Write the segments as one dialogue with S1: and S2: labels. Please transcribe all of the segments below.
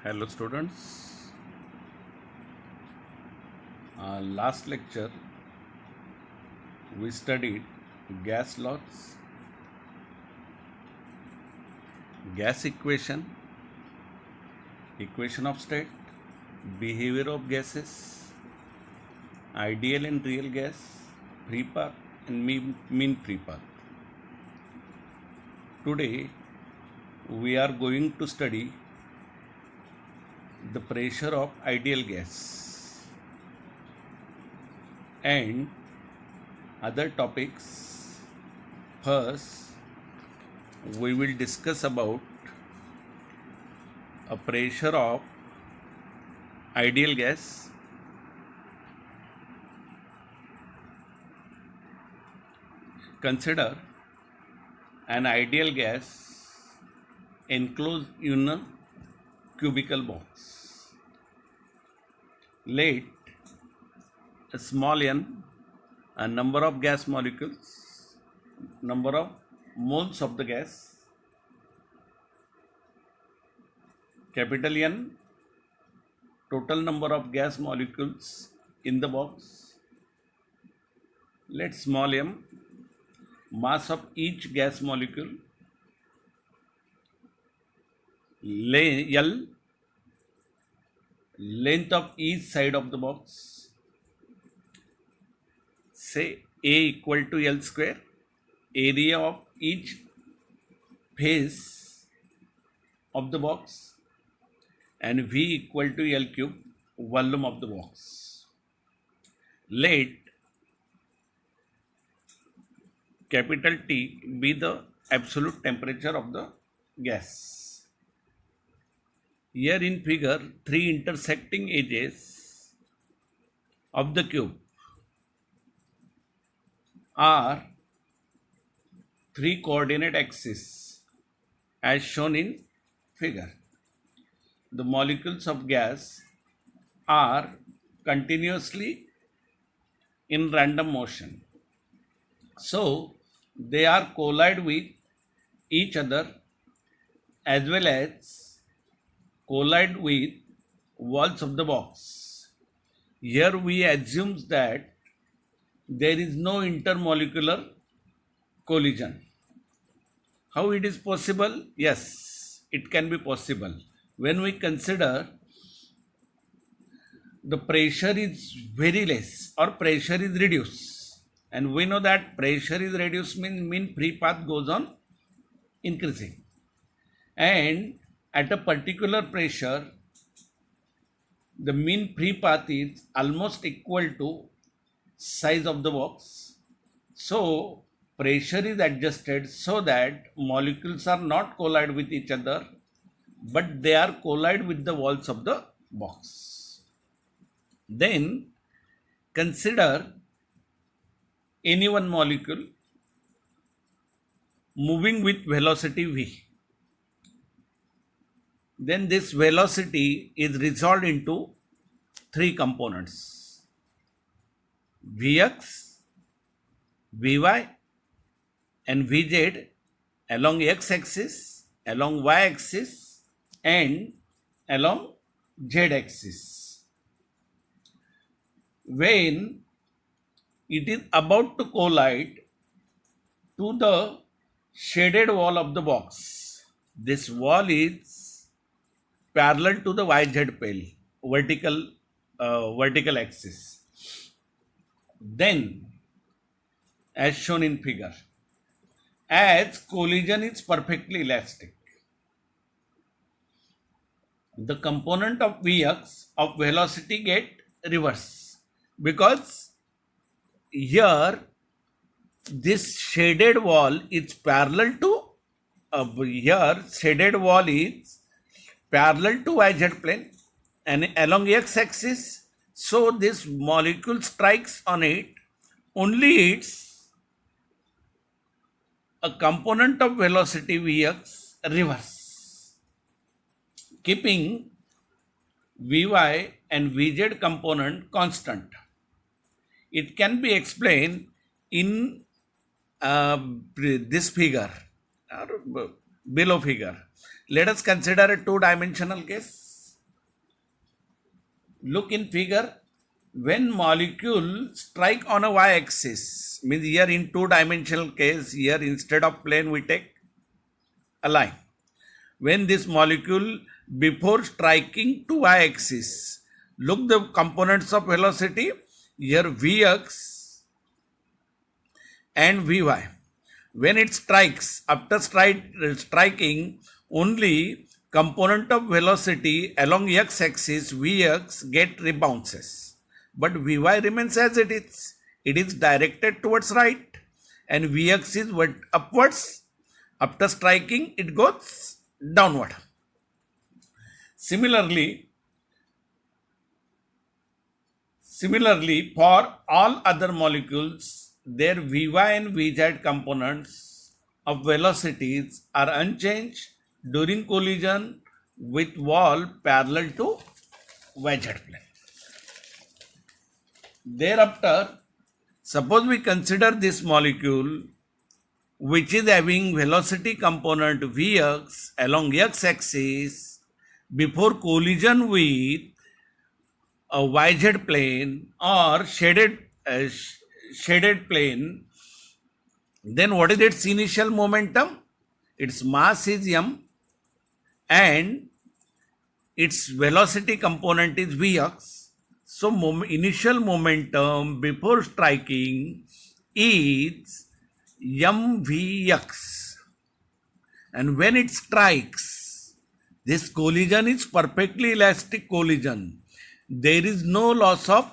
S1: Hello students. Last lecture we studied gas laws, gas equation, equation of state, behavior of gases, ideal and real gas, free path and mean free path. Today we are going to study the pressure of ideal gas and other topics. First, we will discuss about a pressure of ideal gas, consider an ideal gas enclosed in a cubical box. Let a small n, a number of gas molecules, number of moles of the gas, capital N, total number of gas molecules in the box. Let small m, mass of each gas molecule, L, length of each side of the box, say A equal to L square, area of each face of the box, and V equal to L cube, volume of the box. Let capital T be the absolute temperature of the gas. Here in figure, three intersecting edges of the cube are three coordinate axes as shown in figure. The molecules of gas are continuously in random motion. So they are collide with each other as well as collide with walls of the box. Here we assume that there is no intermolecular collision. How it is possible? Yes, it can be possible. When we consider the pressure is very less or pressure is reduced, and we know that pressure is reduced mean free path goes on increasing, and at a particular pressure the mean free path is almost equal to size of the box. So pressure is adjusted so that molecules are not collide with each other, but they are collide with the walls of the box. Then consider any one molecule moving with velocity v. Then this velocity is resolved into three components: Vx, Vy and Vz along x-axis, along y-axis and along z-axis. When it is about to collide to the shaded wall of the box, this wall is parallel to the YZ plane, vertical axis. Then, as shown in figure, as collision is perfectly elastic, the component of Vx of velocity get reverse, because here this shaded wall is parallel to shaded wall is parallel to YZ plane and along x-axis. So this molecule strikes on it, only it's a component of velocity Vx reverse, keeping Vy and Vz component constant. It can be explained in this figure or below figure. Let us consider a two-dimensional case. Look in figure. When molecules strike on a y-axis, means here in two-dimensional case, here instead of plane we take a line. When this molecule before striking to y-axis, look the components of velocity, here vx and vy. When it strikes, after striking, only component of velocity along x-axis vx get rebounces. But vy remains as it is. It is directed towards right and vx is upwards. After striking, it goes downward. Similarly, for all other molecules, their vy and vz components of velocities are unchanged during collision with wall parallel to yz plane. Thereafter, suppose we consider this molecule which is having velocity component vx along x-axis before collision with a yz plane or shaded plane, then what is its initial momentum? Its mass is m and its velocity component is vx. So initial momentum before striking is mvx, and when it strikes, this collision is perfectly elastic collision. There is no loss of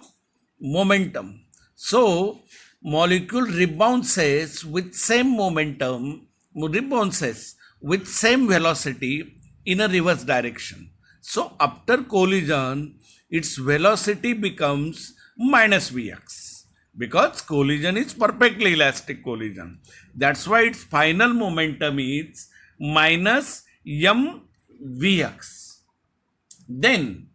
S1: momentum. So molecule rebounces with same momentum, rebounces with same velocity in a reverse direction. So after collision, its velocity becomes minus vx because collision is perfectly elastic collision. That's why its final momentum is minus mvx. Then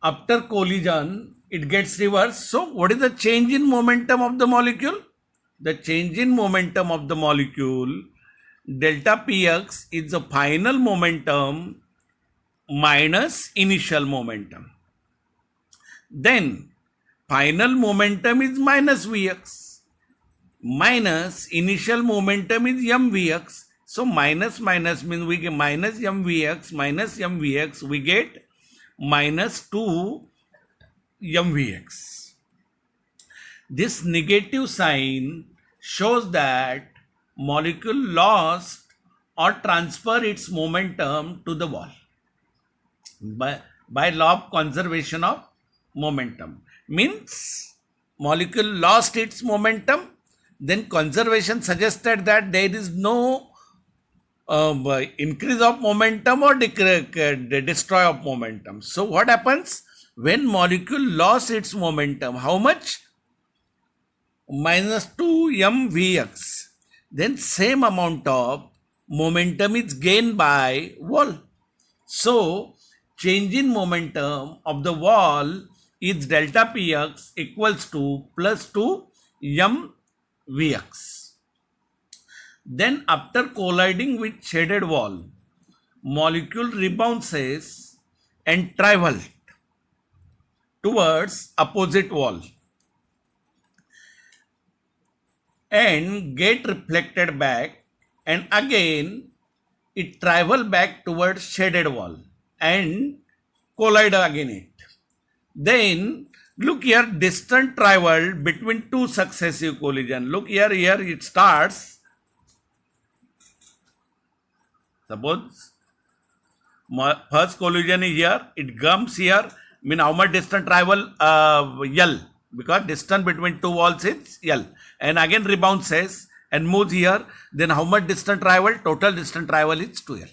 S1: after collision, it gets reversed. So what is the change in momentum of the molecule? The change in momentum of the molecule, delta px, is the final momentum minus initial momentum. Then final momentum is minus vx minus initial momentum is mvx. So minus means we get minus mvx we get minus 2 mvx. This negative sign shows that molecule lost or transfer its momentum to the wall by law of conservation of momentum. Means molecule lost its momentum, then conservation suggested that there is no increase of momentum or destroy of momentum. So what happens when molecule lost its momentum? How much? Minus 2 mvx. Then same amount of momentum is gained by wall. So change in momentum of the wall is delta px equals to plus 2 mvx. Then after colliding with shaded wall, molecule rebounces and travel towards opposite wall and get reflected back, and again it travel back towards shaded wall and collide again it. Then look here, distance traveled between two successive collision. Look here it starts. Suppose first collision is here, it comes here, mean how much distance travel? L, because distance between two walls is L, and again rebounces and moves here, then how much distance travel? Total distance travel is 2L.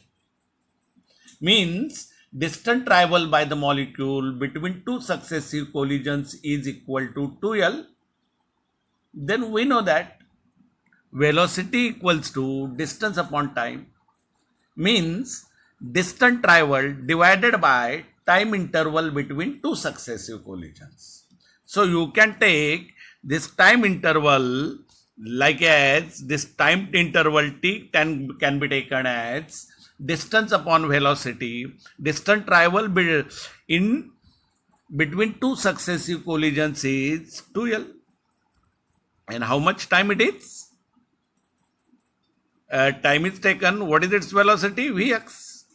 S1: Means distance travel by the molecule between two successive collisions is equal to 2L. Then we know that velocity equals to distance upon time, means distance traveled divided by time interval between two successive collisions. So you can take this time interval like as this time interval t can be taken as distance upon velocity, distance travel in between two successive collisions is 2L. And how much time it is? Time is taken. What is its velocity? Vx.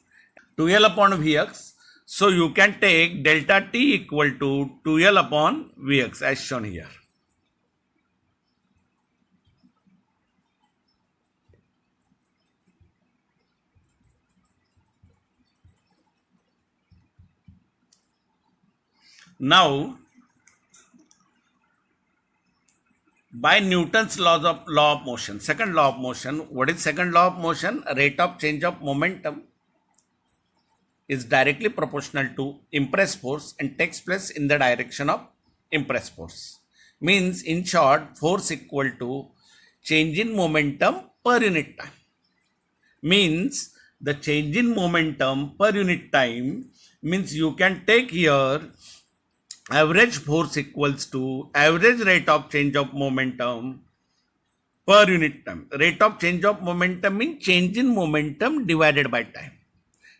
S1: 2L upon Vx. So you can take delta t equal to 2L upon Vx as shown here. Now, by Newton's law of motion, second law of motion, what is second law of motion? Rate of change of momentum is directly proportional to impressed force and takes place in the direction of impressed force. Means, in short, force equal to change in momentum per unit time. Means the change in momentum per unit time means you can take here average force equals to average rate of change of momentum per unit time. Rate of change of momentum means change in momentum divided by time.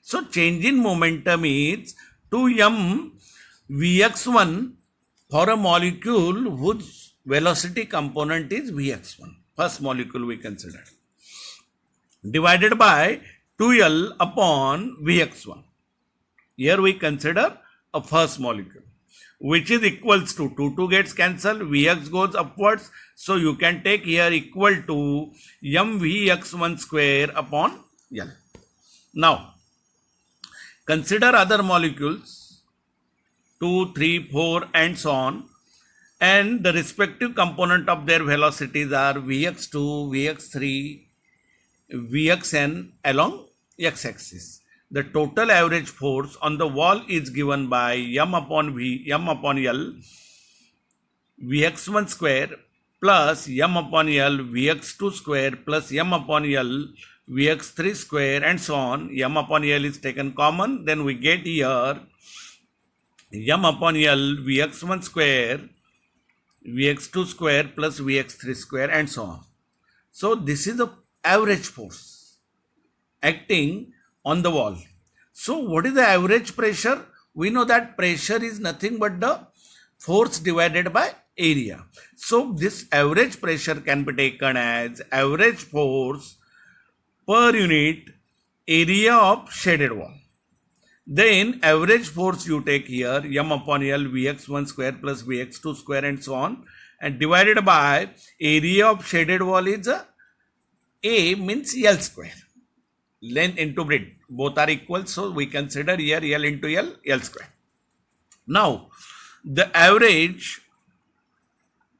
S1: So change in momentum is 2m Vx1 for a molecule whose velocity component is Vx1. First molecule we consider. Divided by 2L upon Vx1. Here we consider a first molecule, which is equals to 2 gets cancelled, Vx goes upwards. So you can take here equal to m Vx1 square upon L. Now, consider other molecules 2, 3, 4 and so on, and the respective component of their velocities are Vx2, Vx3, Vxn along x-axis. The total average force on the wall is given by m upon L Vx1 square plus m upon L Vx2 square plus m upon L Vx3 square and so on. M upon L is taken common, then we get here m upon L Vx1 square Vx2 square plus Vx3 square and so on. So this is the average force acting on the wall. So what is the average pressure? We know that pressure is nothing but the force divided by area. So this average pressure can be taken as average force per unit area of shaded wall. Then average force you take here m upon L Vx1 square plus Vx2 square and so on, and divided by area of shaded wall is A means L square. Length into breadth, both are equal, so we consider here L into L square. Now, the average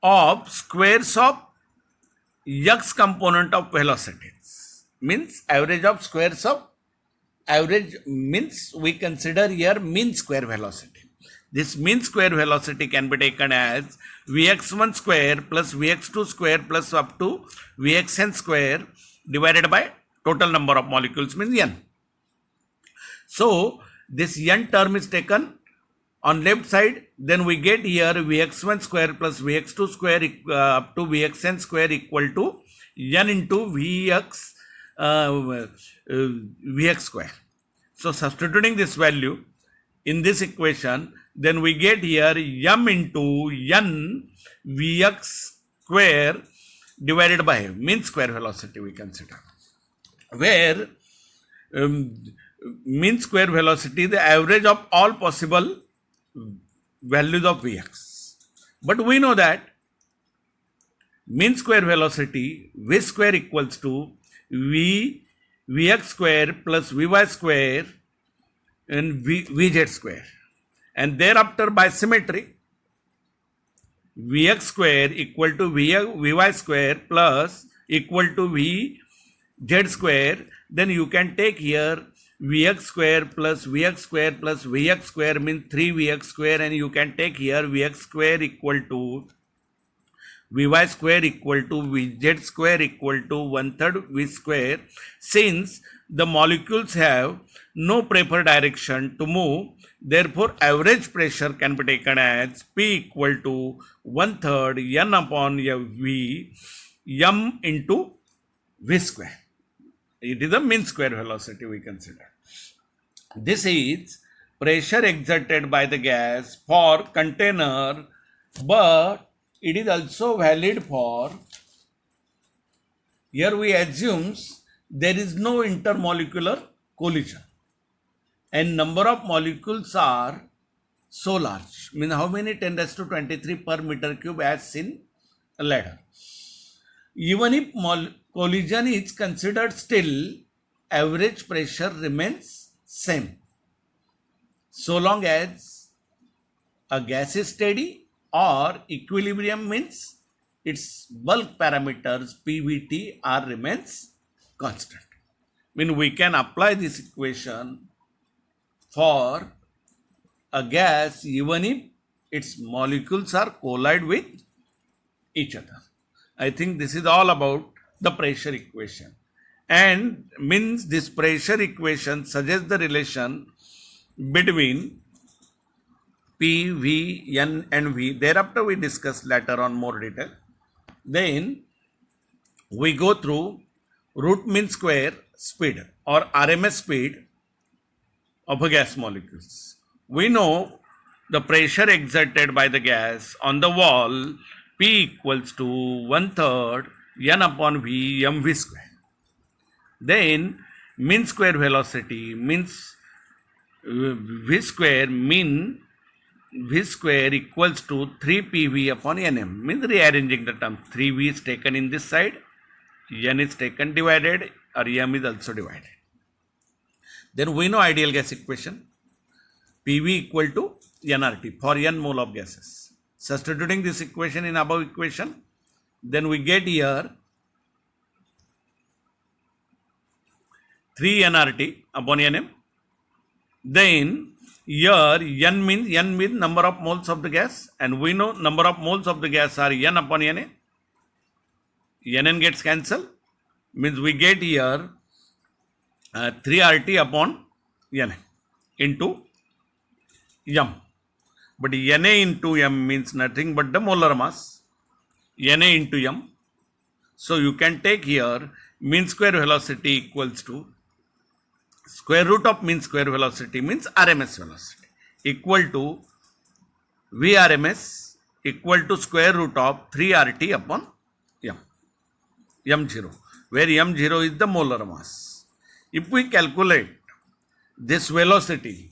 S1: of squares of x component of velocities means average of squares of average means we consider here mean square velocity. This mean square velocity can be taken as Vx1 square plus Vx2 square plus up to Vxn square divided by total number of molecules means n. So this n term is taken on left side, then we get here Vx1 square plus Vx2 square up to Vxn square equal to n into Vx square. So substituting this value in this equation, then we get here m into n Vx square divided by mean square velocity we consider, where mean square velocity the average of all possible values of Vx. But we know that mean square velocity V square equals to Vx square plus Vy square and Vz square, and thereafter by symmetry Vx square equal to Vy square plus equal to Vz square. Then you can take here Vx square plus Vx square plus Vx square means 3Vx square, and you can take here Vx square equal to Vy square equal to Vz square equal to 1/3 V square. Since the molecules have no proper direction to move, therefore average pressure can be taken as P equal to 1/3 n upon V m into V square. It is the mean square velocity we consider. This is pressure exerted by the gas for container, but it is also valid for, here we assumes there is no intermolecular collision and number of molecules are so large. Mean how many 10 raised to 23 per meter cube as in a ladder. Even if collision is considered, still average pressure remains same, so long as a gas is steady or equilibrium, means its bulk parameters PVT R remains constant. Mean we can apply this equation for a gas even if its molecules are collide with each other. I think this is all about the pressure equation, and means this pressure equation suggests the relation between P, V, N and V. Thereafter we discuss later on more detail. Then we go through root mean square speed or RMS speed of a gas molecules. We know the pressure exerted by the gas on the wall P equals to 1/3 N upon V mv square. Then mean square velocity means V square, mean V square equals to 3 PV upon Nm, means rearranging the term. 3V is taken in this side, N is taken divided, or M is also divided. Then we know ideal gas equation, PV equal to nRT for N mole of gases. Substituting this equation in above equation, then we get here 3 nRT upon Nm. Then here N means number of moles of the gas, and we know number of moles of the gas are N upon Na. Nn gets cancelled, means we get here 3 RT upon Na into M. But Na into M means nothing but the molar mass, Na into M. So you can take here mean square velocity equals to square root of mean square velocity means RMS velocity equal to Vrms equal to square root of 3 RT upon M, M0, where M0 is the molar mass. If we calculate this velocity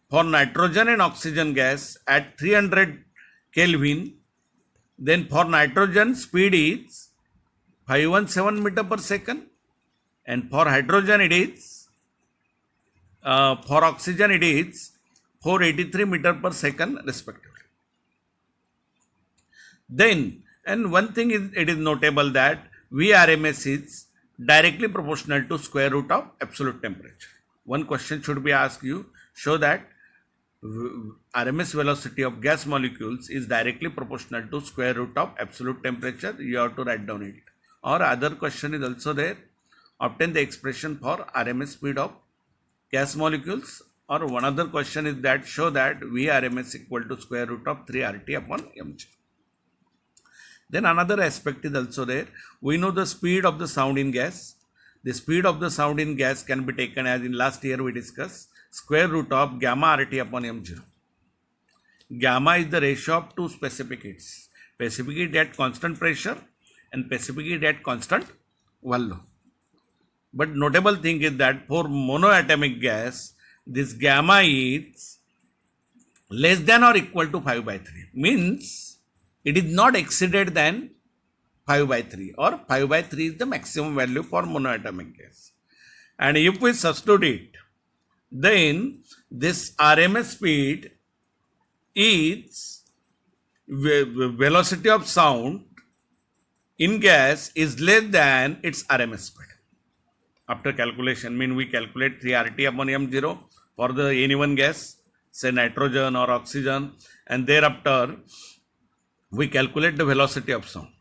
S1: for nitrogen and oxygen gas at 300 Kelvin, then for nitrogen speed is 517 meter per second, and for hydrogen it is for oxygen it is 483 meter per second respectively. Then, and one thing is, it is notable that Vrms is directly proportional to square root of absolute temperature. One question should be asked you, show that RMS velocity of gas molecules is directly proportional to square root of absolute temperature. You have to write down it. Or other question is also there, obtain the expression for RMS speed of gas molecules, or one other question is that show that Vrms equal to square root of 3 RT upon mg. Then another aspect is also there. We know the speed of the sound in gas. The speed of the sound in gas can be taken as in last year we discussed square root of gamma RT upon m0. Gamma is the ratio of two specific heats. Specific heat at constant pressure and specific heat at constant volume. But notable thing is that for monoatomic gas, this gamma is less than or equal to 5/3. Means it is not exceeded than 5/3, or 5/3 is the maximum value for monoatomic gas. And if we substitute it, then this RMS speed is velocity of sound in gas is less than its RMS speed. After calculation, mean we calculate 3 RT upon m0 for the any one gas, say nitrogen or oxygen, and thereafter we calculate the velocity of sound.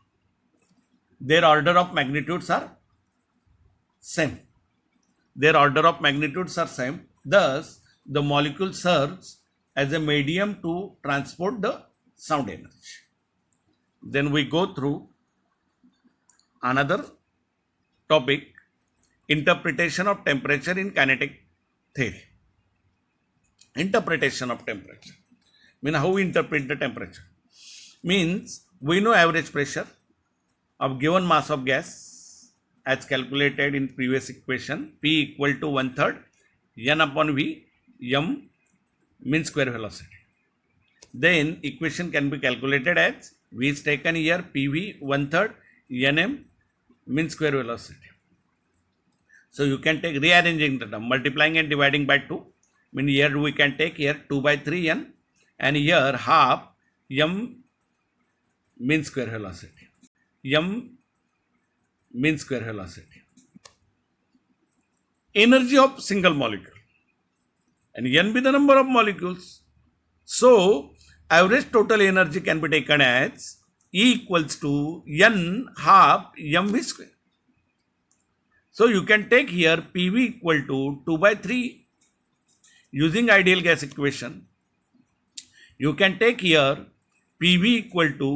S1: Their order of magnitudes are same. Their order of magnitudes are same. Thus, the molecule serves as a medium to transport the sound energy. Then we go through another topic, interpretation of temperature in kinetic theory. Interpretation of temperature. Mean how we interpret the temperature. Means we know average pressure of given mass of gas as calculated in previous equation, P equal to 1/3 N upon V, M mean square velocity. Then equation can be calculated as V is taken here, PV 1/3 Nm mean square velocity. So you can take rearranging the term, multiplying and dividing by 2. Mean here we can take here 2/3 N and here half M mean square velocity. M mean square velocity. Energy of single molecule. And N be the number of molecules. So average total energy can be taken as E equals to N half mv square. So you can take here PV equal to 2/3 using ideal gas equation. You can take here PV equal to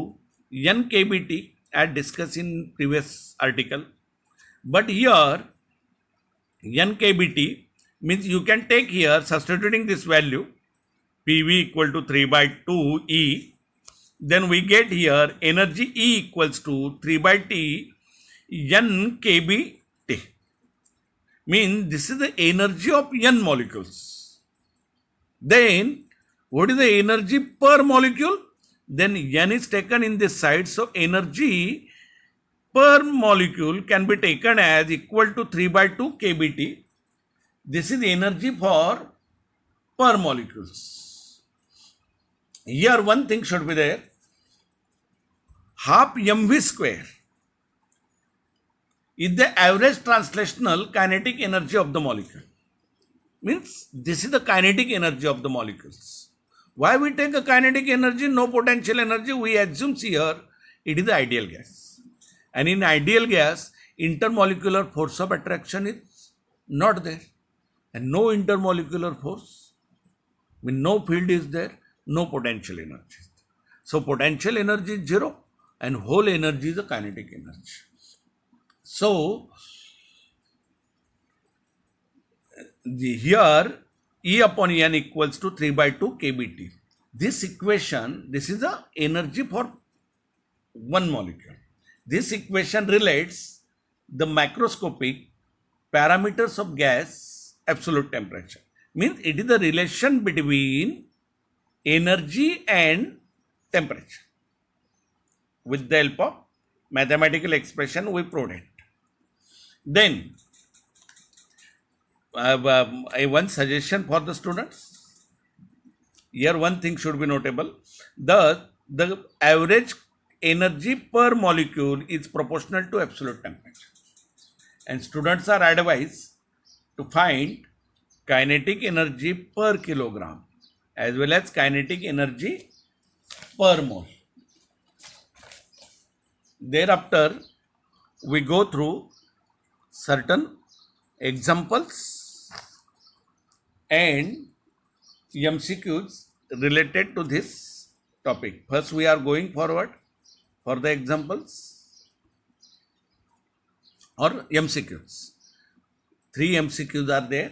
S1: N kBT as discussed in previous article. But here N kBT means you can take here substituting this value PV equal to 3/2 E. Then we get here energy E equals to 3/T N kBT. Means this is the energy of N molecules. Then what is the energy per molecule? Then N is taken in this side. So energy per molecule can be taken as equal to 3/2 kBT. This is energy for per molecules. Here one thing should be there. Half mv square is the average translational kinetic energy of the molecule. Means this is the kinetic energy of the molecules. Why we take a kinetic energy, no potential energy? We assume here it is the ideal gas. And in ideal gas, intermolecular force of attraction is not there. And no intermolecular force, when no field is there, no potential energy is there. So potential energy is 0 and whole energy is the kinetic energy. So here E upon N equals to 3/2 kBT. This equation, this is the energy for one molecule. This equation relates the macroscopic parameters of gas absolute temperature. Means it is the relation between energy and temperature. With the help of mathematical expression we proved it. Then one suggestion for the students. Here one thing should be notable. The average energy per molecule is proportional to absolute temperature. And students are advised to find kinetic energy per kilogram as well as kinetic energy per mole. Thereafter, we go through certain examples and MCQs related to this topic. First, we are going forward for the examples or MCQs. 3 MCQs are there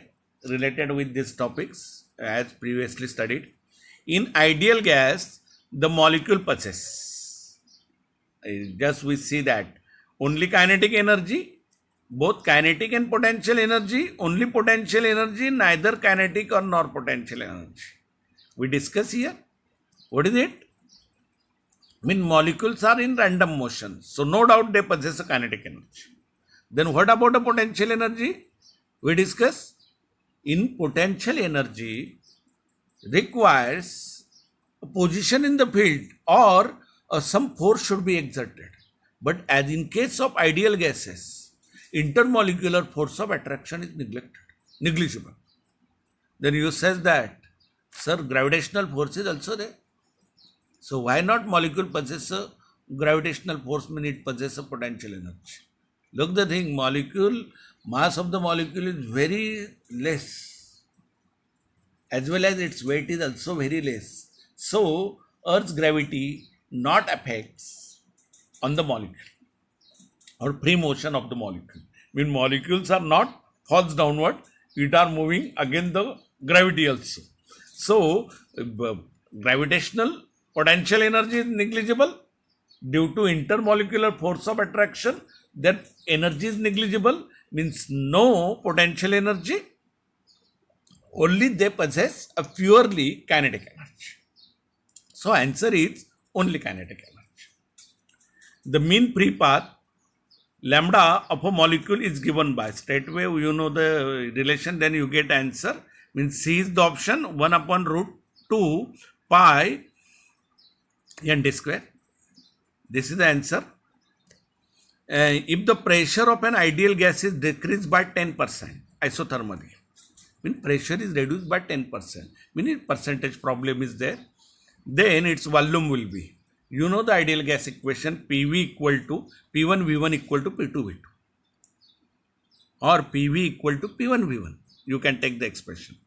S1: related with these topics as previously studied. In ideal gas, the molecule possesses, just we see that only kinetic energy, both kinetic and potential energy, only potential energy, neither kinetic or nor potential energy. We discuss here. What is it? Molecules are in random motion. So no doubt they possess a kinetic energy. Then what about the potential energy? We discuss in potential energy requires a position in the field or some force should be exerted. But as in case of ideal gases, intermolecular force of attraction is negligible. Then you says that, sir, gravitational force is also there. So why not molecule possess a gravitational force when it possesses a potential energy? Look the thing, molecule, mass of the molecule is very less, as well as its weight is also very less. So Earth's gravity not affects on the molecule or free motion of the molecule. mean molecules are not falls downward, it are moving against the gravity also. So gravitational potential energy is negligible due to intermolecular force of attraction. That energy is negligible, means no potential energy, only they possess a purely kinetic energy. So answer is only kinetic energy. The mean free path lambda of a molecule is given by, straightway you know the relation, then you get answer, means C is the option, 1 upon root 2 pi n d square. This is the answer. If the pressure of an ideal gas is decreased by 10% isothermally, mean pressure is reduced by 10%, meaning percentage problem is there, then its volume will be, you know the ideal gas equation, PV equal to P1 V1 equal to P2 V2, or PV equal to P1 V1. You can take the expression.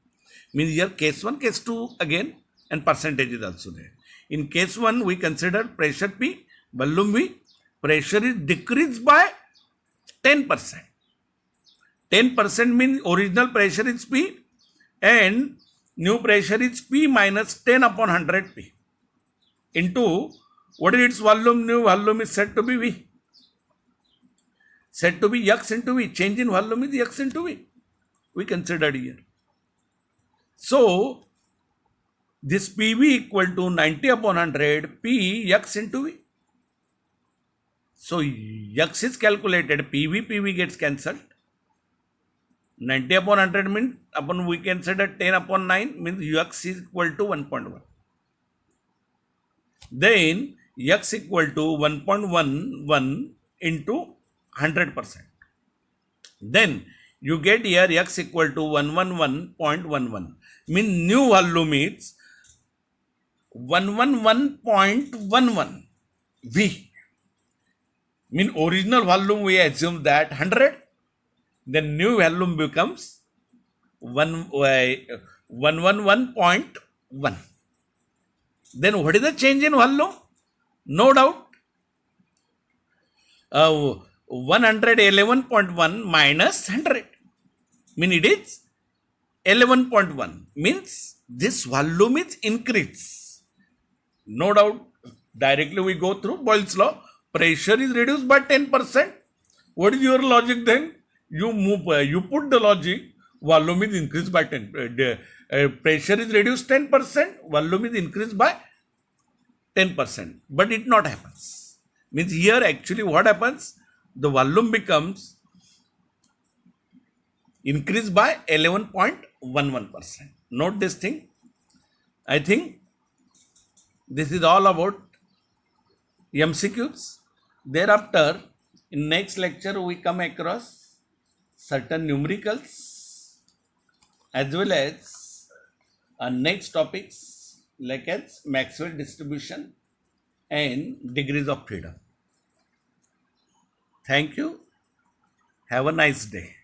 S1: Means here case 1, case 2 again, and percentage is also there. In case 1, we consider pressure P, volume V, pressure is decreased by 10%. 10% means original pressure is P and new pressure is P minus 10 upon 100 P into what is its volume? New volume is said to be V. Said to be X into V. Change in volume is X into V. We considered here. So this PV equal to 90 upon 100 P X into V. So X is calculated, PV gets cancelled. 90 upon 100 means upon we consider 10 upon 9 means X is equal to 1.1. Then X equal to 1.11 into 100%. Then you get here X equal to 111.11. Mean new volume is 111.11 V. Mean original volume we assume that 100. Then new volume becomes 111.1. Then what is the change in volume? No doubt. 111.1 minus 100. Mean it is 11.1. Means this volume is increased. No doubt. Directly we go through Boyle's law. Pressure is reduced by 10%. What is your logic then? You put the logic, volume is increased by 10. Pressure is reduced 10%, volume is increased by 10%. But it not happens. Means here actually what happens? The volume becomes increased by 11.11%. Note this thing. I think this is all about MCQs. Thereafter, in next lecture, we come across certain numericals as well as next topics like as Maxwell distribution and degrees of freedom. Thank you. Have a nice day.